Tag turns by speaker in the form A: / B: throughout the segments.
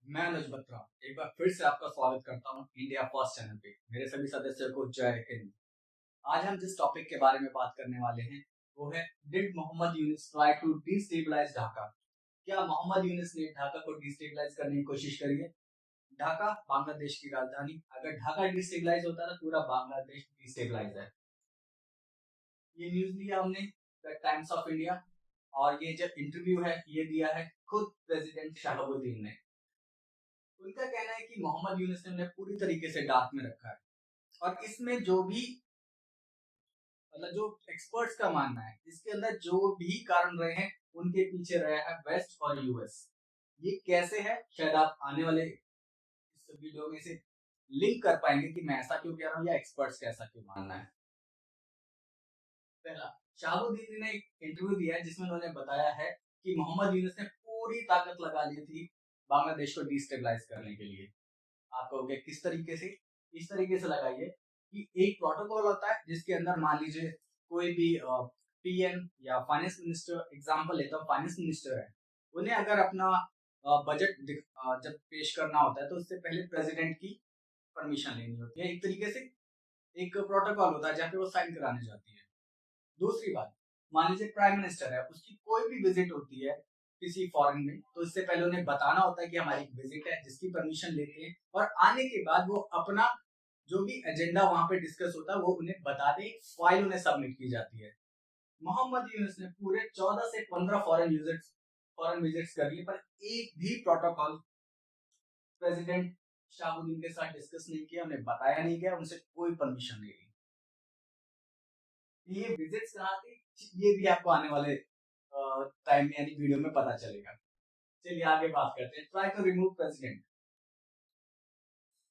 A: मैं अनुज बत्रा एक बार फिर से आपका स्वागत करता हूं इंडिया फर्स्ट चैनल पे। मेरे सभी सदस्यों को जय हिंद। आज हम जिस टॉपिक के बारे में बात करने वाले हैं वो है, did Mohammad Yunus try to destabilise Dhaka. क्या मोहम्मद यूनिस ने ढाका को डिस्टेबलाइज करने की कोशिश करी है? ढाका बांग्लादेश की राजधानी, अगर ढाका डिस्टेबलाइज होता है तो पूरा बांग्लादेश डिस्टेबलाइज है। ये न्यूज लिया हमने द टाइम्स ऑफ इंडिया, और ये जो इंटरव्यू है ये दिया है खुद प्रेसिडेंट शहाबुद्दीन ने। उनका कहना है कि मोहम्मद यूनुस ने उन्हें पूरी तरीके से डार्क में रखा है, और इसमें जो भी मतलब जो एक्सपर्ट्स का मानना है, इसके अंदर जो भी कारण रहे हैं उनके पीछे रहा है वेस्ट और यूएस। ये कैसे है, शायद आप आने वाले इस वीडियो में से लिंक कर पाएंगे कि मैं ऐसा क्यों कह रहा हूँ या एक्सपर्ट्स का ऐसा क्यों मानना है। पहला, शहाबुद्दीन ने एक इंटरव्यू दिया है जिसमें उन्होंने बताया है कि मोहम्मद यूनुस ने पूरी ताकत लगा ली थी बांग्लादेश को डिस्टेबलाइज करने के लिए। आप कहोगे किस तरीके से? इस तरीके से लगाइए कि एक प्रोटोकॉल होता है जिसके अंदर मान लीजिए कोई भी पीएम या फाइनेंस मिनिस्टर, एग्जांपल लेता हूँ, फाइनेंस मिनिस्टर है, उन्हें अगर अपना बजट जब पेश करना होता है तो उससे पहले प्रेसिडेंट की परमिशन लेनी होती है। एक तरीके से एक प्रोटोकॉल होता है जहाँ पे वो साइन कराने जाती है। दूसरी बात, मान लीजिए प्राइम मिनिस्टर है, उसकी कोई भी विजिट होती है किसी फॉरेन में, तो इससे पहले उन्हें बताना होता है कि हमारी विजिट है, जिसकी परमिशन लेते हैं, और आने के बाद वो अपना जो भी एजेंडा वहां पे डिस्कस होता है वो उन्हें बता दे, फाइल उन्हें सबमिट की जाती है। मोहम्मद यूनुस ने पूरे 14 से 15 फॉरेन विजिट्स कर लिए, पर एक भी प्रोटोकॉल प्रेसिडेंट शाहबुद्दीन के साथ डिस्कस नहीं किया, उन्हें बताया नहीं गया, उनसे कोई परमिशन नहीं ली। ये विजिट्स कहाँ थी, ये भी आपको आने वाले टाइम में यानी वीडियो में पता चलेगा। चलिए आगे बात करते हैं। ट्राई टू रिमूव प्रेसिडेंट,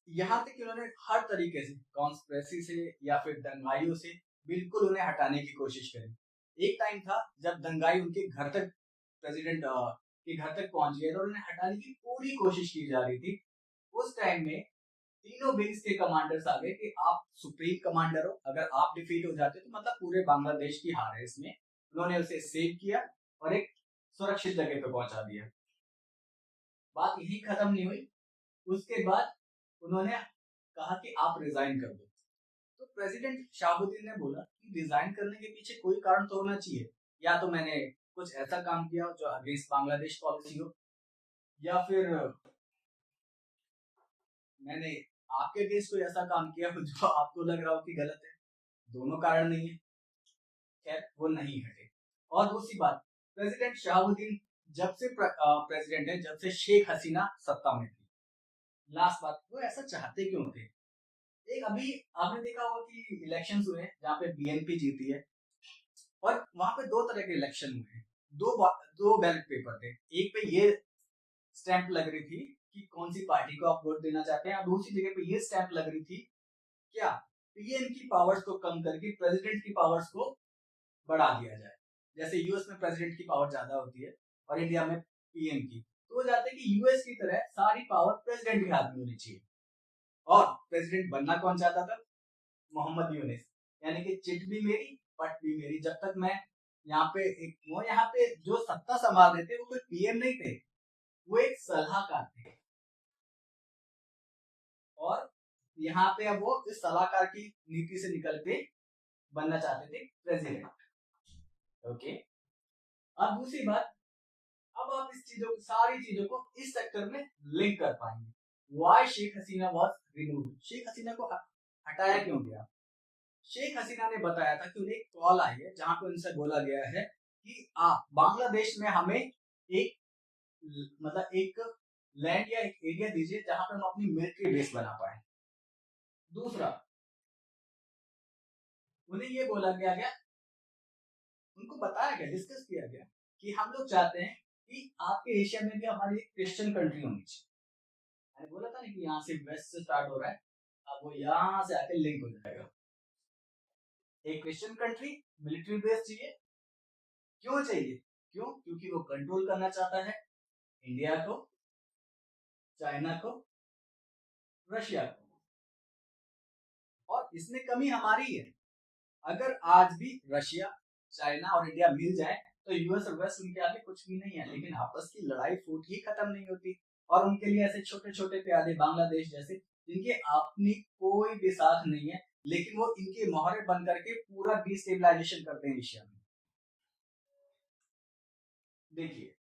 A: यहाँ तक कि उन्होंने हर तरीके से कॉन्स्पिरेसी से या फिर दंगाइयों से बिल्कुल उन्हें हटाने की कोशिश करी। एक टाइम था जब दंगाई उनके घर तक, प्रेसिडेंट के घर तक पहुंच गए और उन्हें हटाने की पूरी कोशिश की जा रही थी। उस टाइम में तीनों विंग्स के कमांडर्स आ गए कि आप सुप्रीम कमांडर हो, अगर आप डिफीट हो जाते तो मतलब पूरे बांग्लादेश की हार है इसमें। उन्होंने उसे सेव किया और एक सुरक्षित जगह पे पहुंचा दिया। बात यही खत्म नहीं हुई, उसके बाद उन्होंने कहा कि आप रिजाइन कर दो। तो प्रेसिडेंट शाहबुद्दीन ने बोला कि रिजाइन करने के पीछे कोई कारण तो होना चाहिए, या तो मैंने कुछ ऐसा काम किया जो अगेंस्ट बांग्लादेश पॉलिसी हो, या फिर मैंने आपके अगेंस्ट कोई ऐसा काम किया हो जो आपको लग रहा हो कि गलत है। दोनों कारण नहीं है। खैर वो नहीं हटे। और दूसरी बात, प्रेसिडेंट शहाबुद्दीन जब से प्रेसिडेंट है, जब से शेख हसीना सत्ता में थी, लास्ट बात, वो ऐसा चाहते क्यों थे? एक अभी आपने देखा होगा कि इलेक्शंस हुए जहाँ पे बीएनपी जीती है, और वहां पे दो तरह के इलेक्शन हुए हैं। दो बैलेट पेपर थे। एक पे ये स्टैंप लग रही थी कि कौन सी पार्टी को आप वोट देना चाहते हैं, और दूसरी जगह पे ये स्टैंप लग रही थी क्या पीएम की पावर्स को कम करके प्रेसिडेंट की पावर्स को बढ़ा दिया जाए। जैसे यूएस में प्रेसिडेंट की पावर ज्यादा होती है और इंडिया में पीएम की, तो वो चाहते हैं कि यूएस की तरह सारी पावर प्रेसिडेंट के हाथ में होनी चाहिए। और प्रेसिडेंट बनना कौन चाहता था? मोहम्मद यूनिस। यानी कि चिट भी मेरी पट भी मेरी। जब तक मैं यहाँ पे वो यहाँ पे जो सत्ता संभाल रहे थे वो कोई पीएम नहीं थे, वो एक सलाहकार थे। और यहाँ पे अब वो इस सलाहकार की नीति से निकल के बनना चाहते थे प्रेसिडेंट। ओके। अब दूसरी बात, अब आप इस चीजों सारी चीजों को इस सेक्टर में लिंक कर पाएंगे। Why Sheikh Hasina was removed, Sheikh Hasina को हटाया क्यों गया? शेख हसीना ने बताया था कि उन्हें एक कॉल आई है जहां पे उनसे बोला गया है कि आप बांग्लादेश में हमें एक मतलब एक लैंड या एक एरिया दीजिए जहां पर हम अपनी मिलिट्री बेस बना पाए। दूसरा, उन्हें ये बोला गया, उनको बताया गया, डिस्कस किया गया कि हम लोग चाहते हैं कि आपके एशिया में भी हमारी एक क्रिश्चियन कंट्री होनी चाहिए। मैंने बोला था ना कि यहाँ से वेस्ट से स्टार्ट हो रहा है, अब वो यहाँ से आके लिंक हो जाएगा। एक क्रिश्चियन कंट्री, मिलिट्री बेस चाहिए। क्यों चाहिए? क्योंकि वो कंट्रोल करना चाहता है इंडिया को, चाइना को, रशिया को। और इसमें कमी हमारी है। अगर आज भी रशिया, चाइना और इंडिया मिल जाए तो यूएस और वेस्ट उनके आगे कुछ भी नहीं है, लेकिन आपस की लड़ाई फूट ही खत्म नहीं होती। और उनके लिए ऐसे छोटे छोटे प्यादे बांग्लादेश जैसे जिनके अपनी कोई भी साथ नहीं है, लेकिन वो इनके मोहरे बन करके पूरा डिस्टेबलाइजेशन करते हैं एशिया में। देखिए,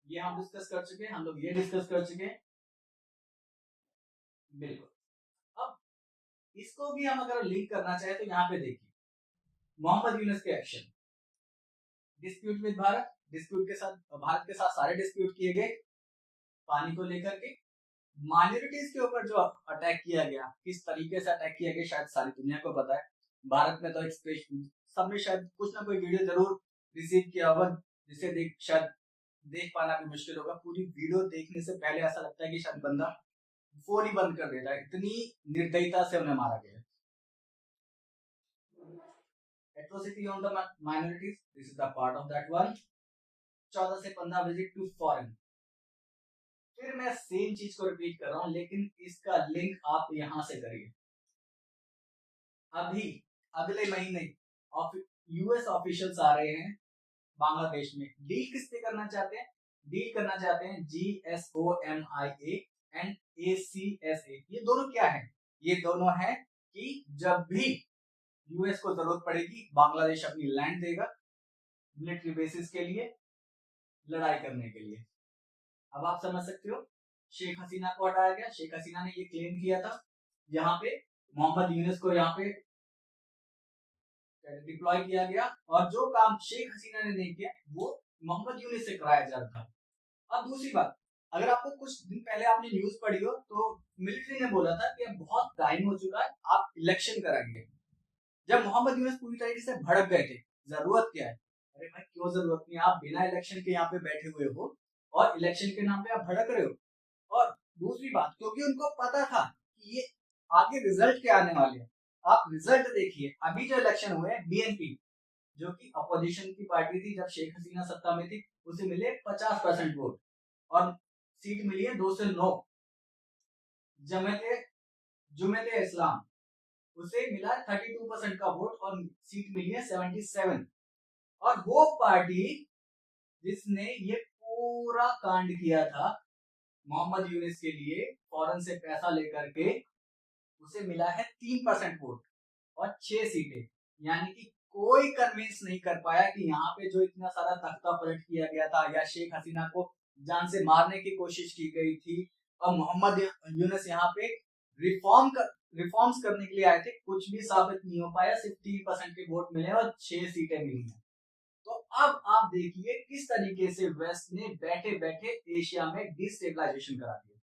A: ये हम डिस्कस कर चुके हैं, हम लोग ये डिस्कस कर चुके हैं। बिल्कुल। अब इसको भी हम अगर लिंक करना चाहे तो यहाँ पे देखिए, मोहम्मद यूनुस के action, dispute with Bharat, dispute के साथ भारत के साथ सारे डिस्प्यूट किए गए पानी को लेकर के। माइनॉरिटीज के ऊपर जो अटैक किया गया, किस तरीके से अटैक किया गया शायद सारी दुनिया को पता है। भारत में तो एक सबने शायद कुछ ना कोई वीडियो जरूर रिसीव किया होगा, जिसे देख शायद देख पाना भी मुश्किल होगा। पूरी वीडियो देखने से पहले ऐसा लगता है कि शायद बंदा फोन ही बंद कर देता है, इतनी निर्दयता से उन्हें मारा गया। Atrocity on the minorities, this is the part of that one. 14 से 15 विजिट टू फॉरेन। फिर मैं सेम चीज को रिपीट कर रहा हूं, लेकिन इसका लिंक आप यहां से करिए। अभी अगले महीने यूएस ऑफिशियल्स आ रहे हैं बांग्लादेश में। डील किस पे करना चाहते हैं? डील करना चाहते हैं GSOMIA एंड ACSA। ये दोनों क्या है? ये दोनों है कि जब भी यूएस को जरूरत पड़ेगी, बांग्लादेश अपनी लैंड देगा मिलिट्री बेसिस के लिए, लड़ाई करने के लिए। अब आप समझ सकते हो, शेख हसीना को हटाया गया। शेख हसीना ने ये क्लेम किया था, यहाँ पे मोहम्मद यूनुस को यहाँ पे डिप्लॉय किया गया, और जो काम शेख हसीना ने नहीं किया वो मोहम्मद यूनुस से कराया जा रहा था। अब दूसरी बात, अगर आपको कुछ दिन पहले आपने न्यूज पढ़ी हो तो मिलिट्री ने बोला था कि अब बहुत टाइम हो चुका है, आप इलेक्शन कराएंगे। जब मोहम्मद यूनुस पूरी तरीके से भड़क गए थे, जरूरत क्या है? अरे भाई क्यों जरूरत नहीं, आप बिना इलेक्शन के यहाँ पे बैठे हुए हो और इलेक्शन के नाम पे आप भड़क रहे हो। और दूसरी बात, क्योंकि उनको पता था कि ये आगे रिजल्ट क्या आने वाले हैं। आप रिजल्ट देखिए, अभी जो इलेक्शन हुए BNP जो कि अपोजिशन की पार्टी थी जब शेख हसीना सत्ता में थी, उसे मिले 50% वोट और सीट मिली है 2 से 9। जुमेते इस्लाम उसे मिला 32% का वोट और सीट मिली है 77। और वो पार्टी जिसने ये पूरा कांड किया था मोहम्मद यूनुस के लिए फॉरेन से पैसा लेकर के, उसे मिला है 3% वोट और 6 सीटें। यानी कि कोई कन्विंस नहीं कर पाया कि यहाँ पे जो इतना सारा तख्ता पलट किया गया था या शेख हसीना को जान से मारने की कोशिश की गई थी और मोहम्मद यूनुस यहाँ पे रिफॉर्म्स करने के लिए आए थे, कुछ भी साबित नहीं हो पाया। सिर्फ 3% के वोट मिले और 6 सीटें मिली हैं। तो अब आप देखिए किस तरीके से वेस्ट ने बैठे बैठे एशिया में डिस्टेबलाइजेशन करा दिया।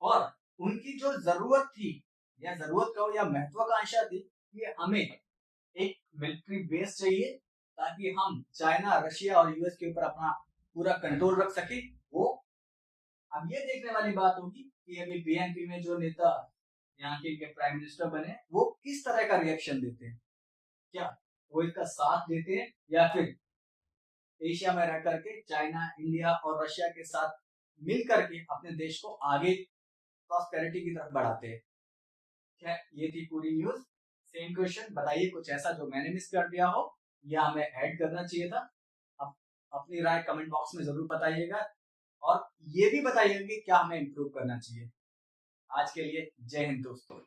A: और उनकी जो जरूरत थी, या जरूरत कहो या महत्वाकांक्षा थी कि हमें एक मिलिट्री बेस चाहिए ताकि हम चाइना, रशिया और यूएस के ऊपर अपना पूरा कंट्रोल रख सके, वो अब ये देखने वाली बात होगी कि अभी BNP में जो नेता यहाँ के प्राइम मिनिस्टर बने वो किस तरह का रिएक्शन देते हैं। क्या वो इसका साथ देते हैं या फिर एशिया में रह करके चाइना, इंडिया और रशिया के साथ मिल करके अपने देश को आगे प्रॉस्पेरिटी की तरफ बढ़ाते हैं। क्या ये थी पूरी न्यूज। सेम क्वेश्चन, बताइए कुछ ऐसा जो मैंने मिस कर दिया हो या हमें ऐड करना चाहिए था। अब अपनी राय कमेंट बॉक्स में जरूर बताइएगा और ये भी बताइएगा कि क्या हमें इम्प्रूव करना चाहिए। आज के लिए जय हिंद दोस्तों।